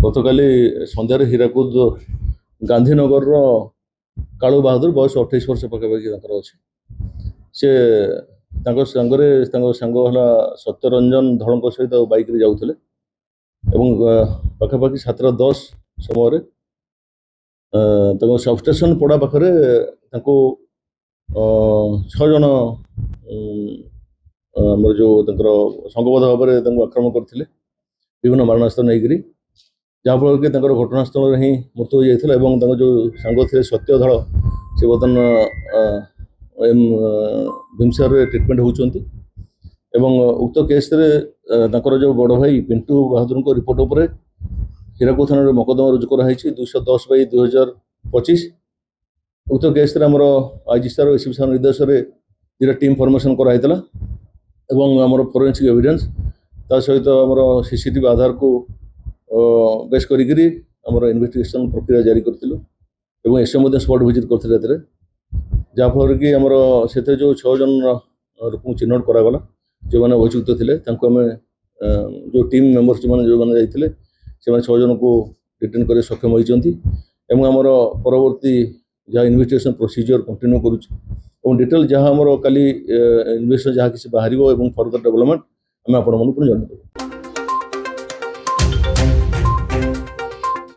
ଗତକାଲି ସନ୍ଧ୍ୟାରେ ହୀରାକୁଦ ଗାନ୍ଧୀନଗରର କାଳୁ ବାହାଦୁର ବୟସ 28 ବର୍ଷ ପାଖାପାଖି ତାଙ୍କର ଅଛି। ସେ ତାଙ୍କ ସାଙ୍ଗରେ ତାଙ୍କ ସାଙ୍ଗ ହେଲା ସତ୍ୟରଞ୍ଜନ ଧଳଙ୍କ ସହିତ ବାଇକ୍ରେ ଯାଉଥିଲେ ଏବଂ ପାଖାପାଖି 7:10 ସମୟରେ ତାଙ୍କ ସବଷ୍ଟେସନ ପଡ଼ା ପାଖରେ ତାଙ୍କୁ 6 ଜଣ ଆମର ଯେଉଁ ତାଙ୍କର ସଂଘବଦ୍ଧ ଭାବରେ ତାଙ୍କୁ ଆକ୍ରମଣ କରିଥିଲେ ବିଭିନ୍ନ ମାରଣାସ୍ତ୍ର ନେଇକରି, ଯାହାଫଳରେ କି ତାଙ୍କର ଘଟଣାସ୍ଥଳରେ ହିଁ ମୃତ୍ୟୁ ହୋଇଯାଇଥିଲା ଏବଂ ତାଙ୍କ ଯେଉଁ ସାଙ୍ଗ ଥିଲେ ସତ୍ୟ ଧଳ ସେ ବର୍ତ୍ତମାନ ଭୀମସାରରେ ଟ୍ରିଟମେଣ୍ଟ ହେଉଛନ୍ତି ଏବଂ ଉକ୍ତ କେସ୍ରେ ତାଙ୍କର ଯେଉଁ ବଡ଼ ଭାଇ ପିଣ୍ଟୁ ବାହାଦୁରଙ୍କ ରିପୋର୍ଟ ଉପରେ ହୀରାକୁଦ ଥାନାରେ ମକଦ୍ଦମା ରୁଜୁ କରାଯାଇଛି 210/2025। ଉକ୍ତ କେସ୍ରେ ଆମର ଆଇଜି ସାର୍ ଏସିପି ସାର୍ ନିର୍ଦ୍ଦେଶରେ ଦୁଇଟା ଟିମ୍ ଫର୍ମେସନ୍ କରାଯାଇଥିଲା ଏବଂ ଆମର ଫୋରେନ୍ସିକ୍ ଏଭିଡେନ୍ସ ତା ସହିତ ଆମର CCTV ଆଧାରକୁ ବେସ୍ କରିକିରି ଆମର ଇନଭେଷ୍ଟିଗେସନ୍ ପ୍ରକ୍ରିୟା ଜାରି କରିଥିଲୁ ଏବଂ ଏସଏ ମଧ୍ୟ ସ୍ପଟ୍ ଭିଜିଟ୍ କରିଥିଲେ ଏଥିରେ, ଯାହାଫଳରେ କି ଆମର ସେଥିରେ ଯେଉଁ 6 ଜଣ ଲୋକଙ୍କୁ ଚିହ୍ନଟ କରାଗଲା ଯେଉଁମାନେ ଅଭିଯୁକ୍ତ ଥିଲେ ତାଙ୍କୁ ଆମେ ଯେଉଁ ଟିମ୍ ମେମ୍ବର୍ସ ଯେଉଁମାନେ ଯାଇଥିଲେ ସେମାନେ 6 ଜଣଙ୍କୁ ଡିଟେନ୍ କରି ସକ୍ଷମ ହୋଇଛନ୍ତି ଏବଂ ଆମର ପରବର୍ତ୍ତୀ ଯାହା ଇନଭେଷ୍ଟିଗେସନ୍ ପ୍ରୋସିଜିଓର କଣ୍ଟିନ୍ୟୁ କରୁଛୁ ଏବଂ ଡିଟେଲ୍ ଯାହା ଆମର କାଲି ଇନଭେଷ୍ଟିଗେସନ୍ ଯାହା କିଛି ବାହାରିବ ଏବଂ ଫର୍ଦର ଡେଭଲପମେଣ୍ଟ ଆମେ ଆପଣମାନଙ୍କୁ ପୁଣି ଜଣାଇଦେବୁ।